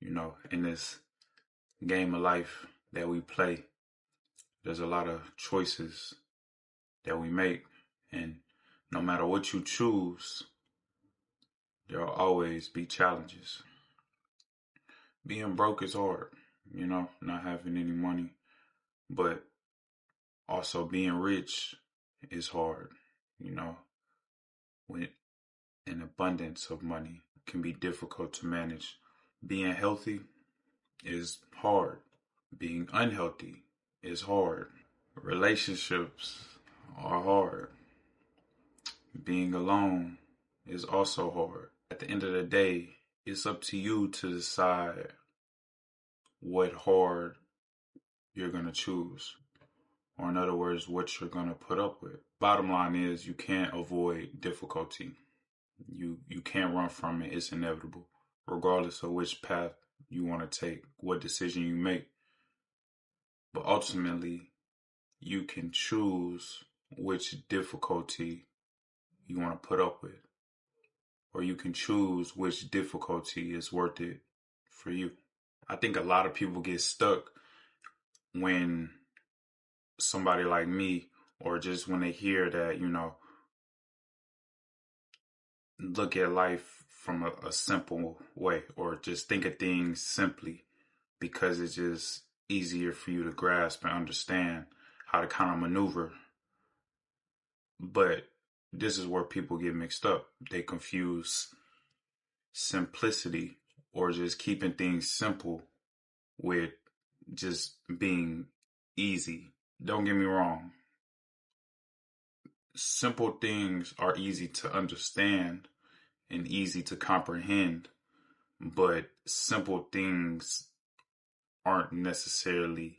In this game of life that we play, there's a lot of choices that we make. And no matter what you choose, there'll always be challenges. Being broke is hard, not having any money. But also being rich is hard, with an abundance of money can be difficult to manage. Being healthy is hard. Being unhealthy is hard. Relationships are hard. Being alone is also hard. At the end of the day, it's up to you to decide what hard you're going to choose. Or in other words, what you're going to put up with. Bottom line is you can't avoid difficulty. You can't run from it. It's inevitable. Regardless of which path you want to take, what decision you make. But ultimately, you can choose which difficulty you want to put up with. Or you can choose which difficulty is worth it for you. I think a lot of people get stuck when somebody like me, or just when they hear that, look at life from a simple way, or just think of things simply because it's just easier for you to grasp and understand how to kind of maneuver. But this is where people get mixed up. They confuse simplicity or just keeping things simple with just being easy. Don't get me wrong. Simple things are easy to understand and easy to comprehend, but simple things aren't necessarily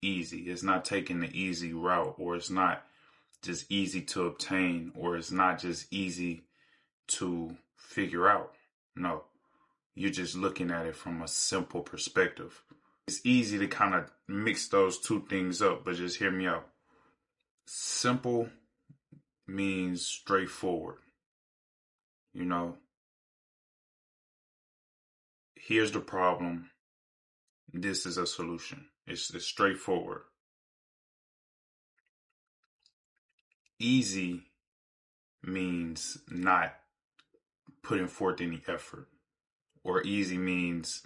easy. It's not taking the easy route, or it's not just easy to obtain, or it's not just easy to figure out. No, you're just looking at it from a simple perspective. It's easy to kind of mix those two things up, but just hear me out. Simple means straightforward. Here's the problem. This is a solution. It's straightforward. Easy means not putting forth any effort, or easy means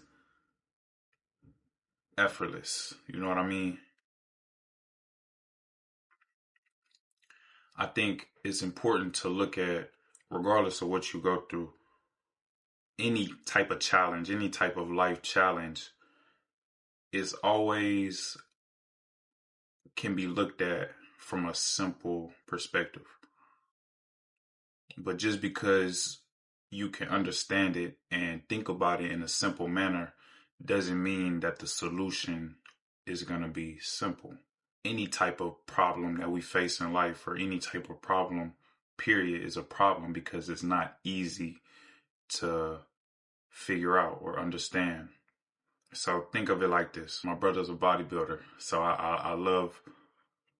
effortless. You know what I mean? I think it's important to look at, regardless of what you go through, any type of challenge, any type of life challenge is always can be looked at from a simple perspective. But just because you can understand it and think about it in a simple manner doesn't mean that the solution is going to be simple. Any type of problem that we face in life, or any type of problem, period, is a problem because it's not easy to figure out or understand. So think of it like this. My brother's a bodybuilder, so I love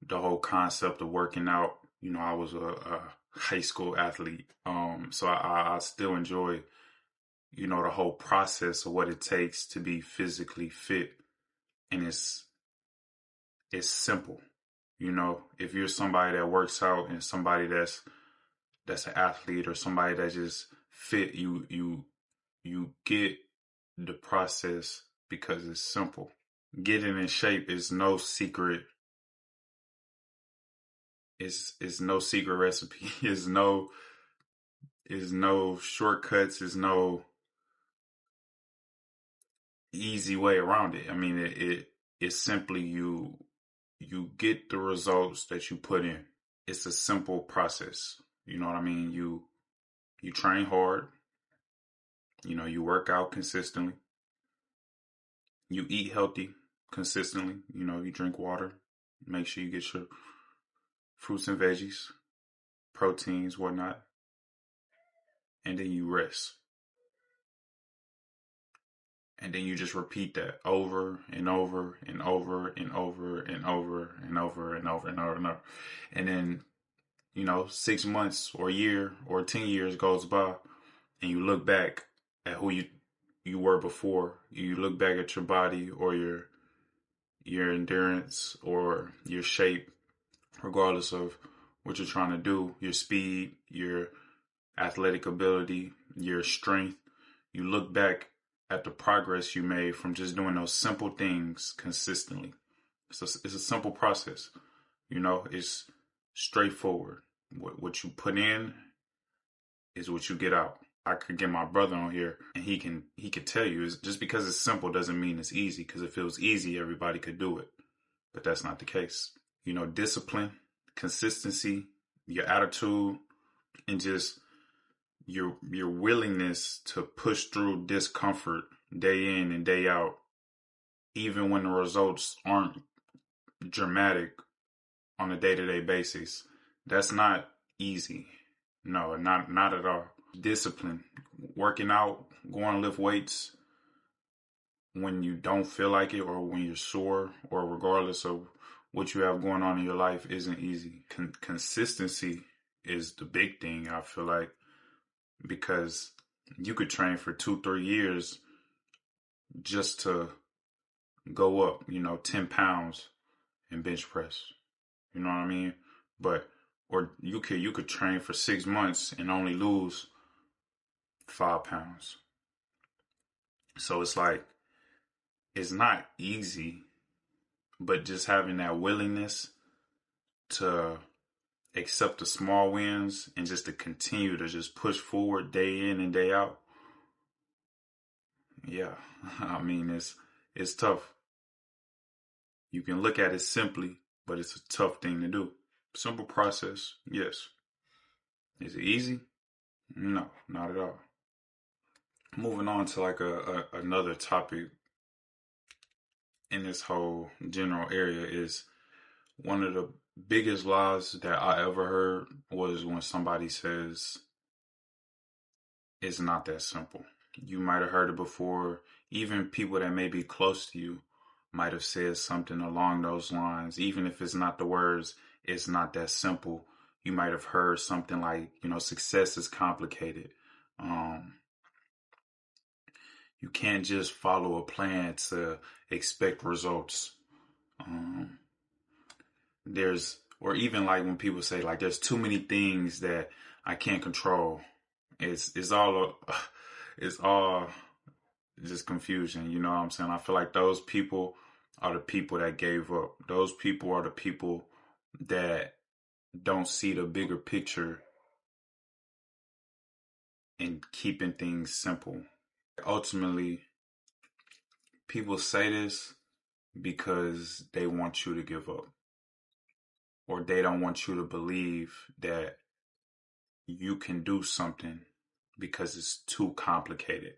the whole concept of working out. I was a high school athlete, so I still enjoy, the whole process of what it takes to be physically fit, and it's simple. If you're somebody that works out and somebody that's an athlete, or somebody that's just fit, you get the process because it's simple. Getting in shape is no secret. It's no secret recipe. It's no shortcuts. It's no easy way around it. I mean, it's simply you get the results that you put in. It's a simple process. You know what I mean? You train hard. You work out consistently. You eat healthy consistently. You drink water. Make sure you get your fruits and veggies, proteins, whatnot. And then you rest. And then you just repeat that over and over and over and over and over and over and over and over and over. And then, 6 months or a year or 10 years goes by, and you look back at who you you were before. You look back at your body or your endurance or your shape, regardless of what you're trying to do, your speed, your athletic ability, your strength. You look back at the progress you made from just doing those simple things consistently. It's a simple process. It's straightforward. What you put in is what you get out. I could get my brother on here and he could tell you, just because it's simple doesn't mean it's easy. Because if it was easy, everybody could do it. But that's not the case. Discipline, consistency, your attitude, and just your willingness to push through discomfort day in and day out, even when the results aren't dramatic on a day-to-day basis. That's not easy. No, not at all. Discipline, working out, going to lift weights when you don't feel like it or when you're sore or regardless of what you have going on in your life isn't easy. Consistency is the big thing, I feel like, because you could train for 2-3 years just to go up, 10 pounds in bench press. You know what I mean? Or you could train for 6 months and only lose 5 pounds. So it's like, it's not easy, but just having that willingness to accept the small wins and just to continue to just push forward day in and day out. Yeah, I mean, it's tough. You can look at it simply, but it's a tough thing to do. Simple process, yes. Is it easy? No, not at all. Moving on to like another topic in this whole general area is one of the biggest lies that I ever heard was when somebody says it's not that simple. You might have heard it before. Even people that may be close to you might have said something along those lines. Even if it's not the words, it's not that simple. You might have heard something like, success is complicated. You can't just follow a plan to expect results. Or even like when people say like, there's too many things that I can't control. It's all just confusion. You know what I'm saying? I feel like those people are the people that gave up. Those people are the people that don't see the bigger picture and keeping things simple. Ultimately, people say this because they want you to give up, or they don't want you to believe that you can do something because it's too complicated.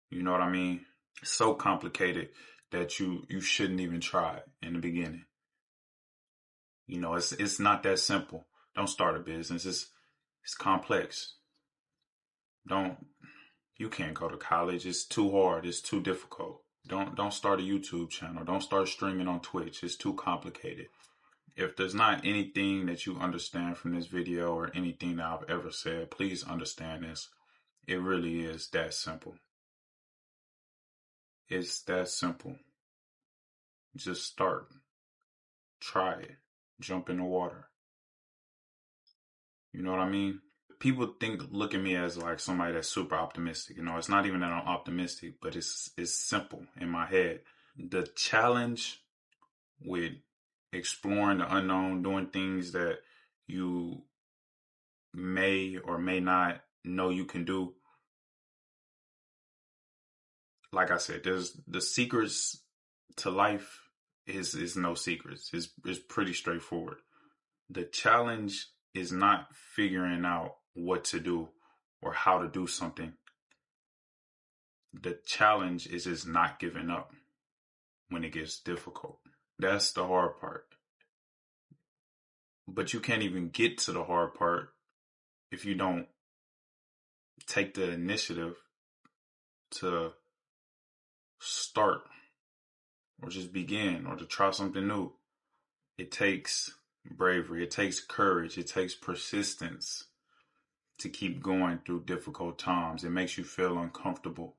You know what I mean? It's so complicated that you shouldn't even try in the beginning. It's not that simple. Don't start a business. It's complex. You can't go to college. It's too hard. It's too difficult. Don't start a YouTube channel. Don't start streaming on Twitch. It's too complicated. If there's not anything that you understand from this video or anything that I've ever said, please understand this. It really is that simple. It's that simple. Just start. Try it. Jump in the water. You know what I mean? People look at me as like somebody that's super optimistic. It's not even that I'm optimistic, but it's simple in my head. The challenge with exploring the unknown, doing things that you may or may not know you can do. Like I said, there's the secrets to life is no secrets. It's pretty straightforward. The challenge is not figuring out what to do or how to do something. The challenge is just not giving up when it gets difficult. That's the hard part. But you can't even get to the hard part if you don't take the initiative to start or just begin or to try something new. It takes bravery. It takes courage. It takes persistence to keep going through difficult times. It makes you feel uncomfortable.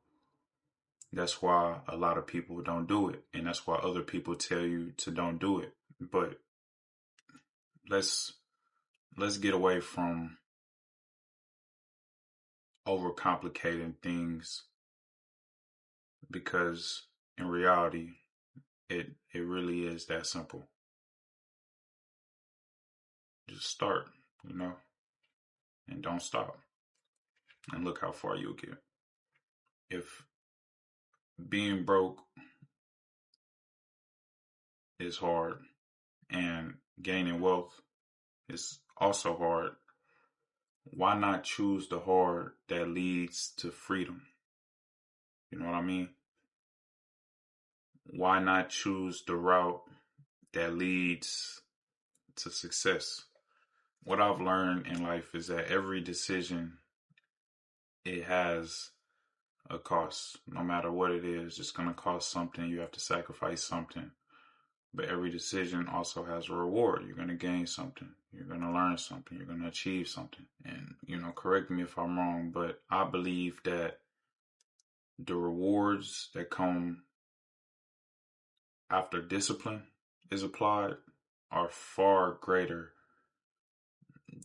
That's why a lot of people don't do it. And that's why other people tell you to don't do it. But let's get away from overcomplicating things, because in reality it really is that simple. Just start, and don't stop. And look how far you'll get. If being broke is hard and gaining wealth is also hard, why not choose the hard that leads to freedom? You know what I mean? Why not choose the route that leads to success? What I've learned in life is that every decision, it has a cost. No matter what it is, it's going to cost something. You have to sacrifice something. But every decision also has a reward. You're going to gain something. You're going to learn something. You're going to achieve something. And, correct me if I'm wrong, but I believe that the rewards that come after discipline is applied are far greater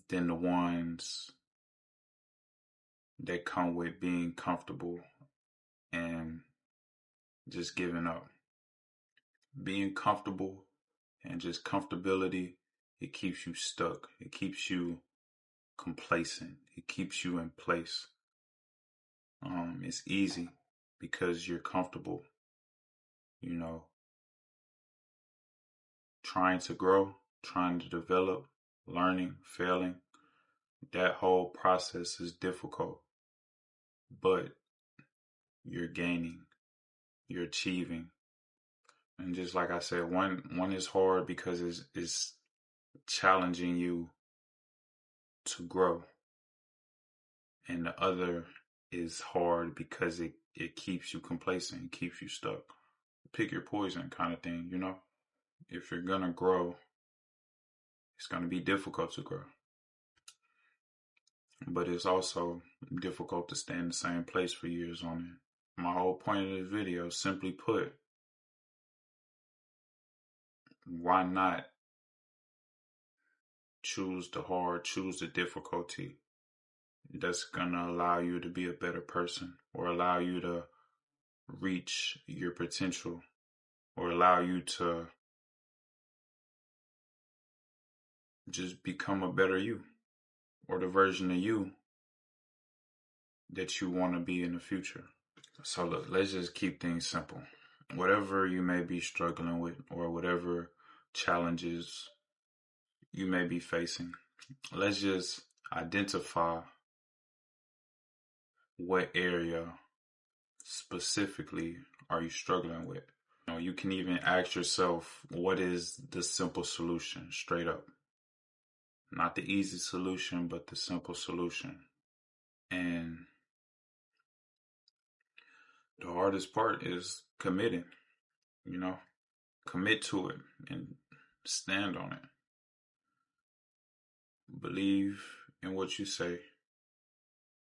than the ones that come with being comfortable and just giving up. Being comfortable and just comfortability, it keeps you stuck. It keeps you complacent. It keeps you in place. It's easy because you're comfortable, trying to grow, trying to develop, learning, failing. That whole process is difficult, but you're gaining, you're achieving. And just like I said, one is hard because it's challenging you to grow. And the other is hard because it keeps you complacent, it keeps you stuck. Pick your poison kind of thing, If you're gonna grow, it's gonna be difficult to grow. But it's also difficult to stay in the same place for years on end. My whole point of this video, simply put, why not choose the hard, choose the difficulty that's gonna allow you to be a better person, or allow you to reach your potential, or allow you to just become a better you, or the version of you that you want to be in the future. So look, let's just keep things simple. Whatever you may be struggling with, or whatever challenges you may be facing, let's just identify what area specifically are you struggling with. You can even ask yourself, what is the simple solution, straight up? Not the easy solution, but the simple solution. And the hardest part is committing, commit to it and stand on it. Believe in what you say,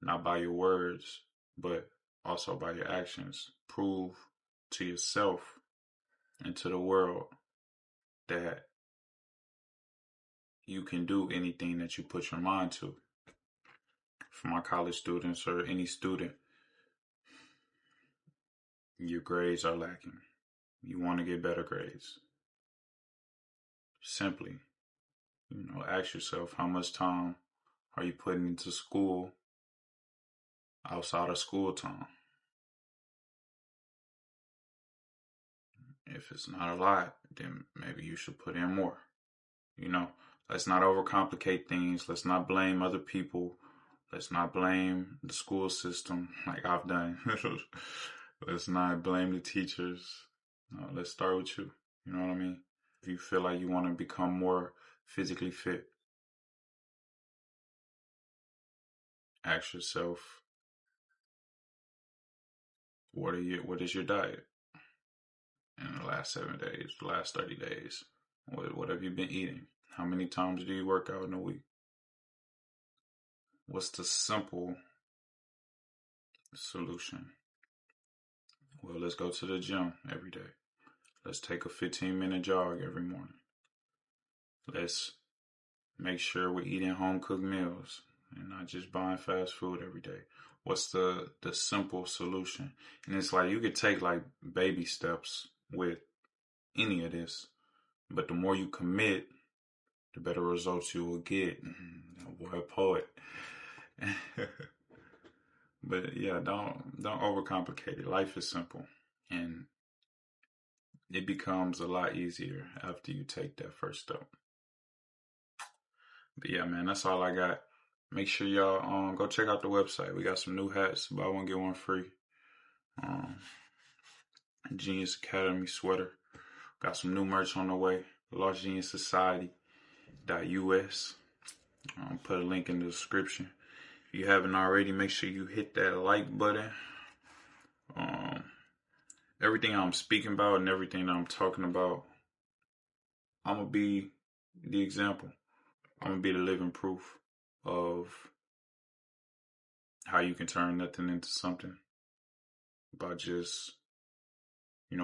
not by your words, but also by your actions. Prove to yourself and to the world that you can do anything that you put your mind to. For my college students or any student, your grades are lacking. You want to get better grades. Simply, ask yourself, how much time are you putting into school outside of school time? If it's not a lot, then maybe you should put in more. Let's not overcomplicate things. Let's not blame other people. Let's not blame the school system like I've done. Let's not blame the teachers. No, let's start with you. You know what I mean? If you feel like you want to become more physically fit, ask yourself, what is your diet in the last 7 days, the last 30 days? What have you been eating? How many times do you work out in a week? What's the simple solution? Well, let's go to the gym every day. Let's take a 15-minute jog every morning. Let's make sure we're eating home-cooked meals and not just buying fast food every day. What's the simple solution? And it's like you could take like baby steps with any of this, but the more you commit, the better results you will get. Boy, poet. But yeah, don't overcomplicate it. Life is simple, and it becomes a lot easier after you take that first step. But yeah, man, that's all I got. Make sure y'all go check out the website. We got some new hats, buy one get one free. Genius Academy sweater. Got some new merch on the way. Lost Genius Society.us. Put a link in the description. If you haven't already, make sure you hit that like button. Everything I'm speaking about and everything I'm talking about, I'm going to be the example. I'm going to be the living proof of how you can turn nothing into something by just,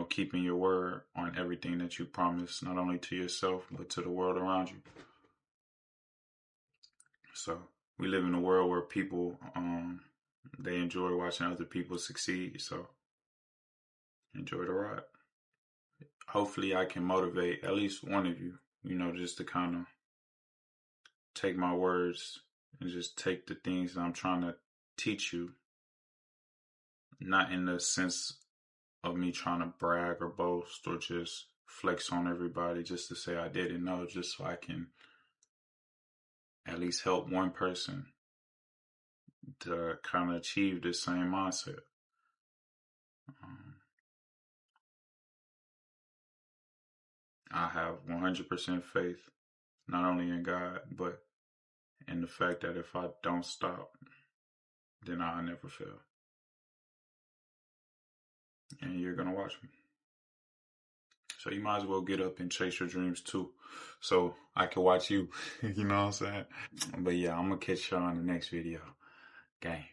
keeping your word on everything that you promise, not only to yourself, but to the world around you. So we live in a world where people, they enjoy watching other people succeed. So enjoy the ride. Hopefully I can motivate at least one of you, just to kind of take my words and just take the things that I'm trying to teach you, not in the sense of me trying to brag or boast or just flex on everybody just to say I didn't know, just so I can at least help one person to kind of achieve the same mindset. I have 100% faith, not only in God, but in the fact that if I don't stop, then I'll never fail. And you're going to watch me. So you might as well get up and chase your dreams too, so I can watch you. You know what I'm saying? But yeah, I'm going to catch y'all in the next video. Gang.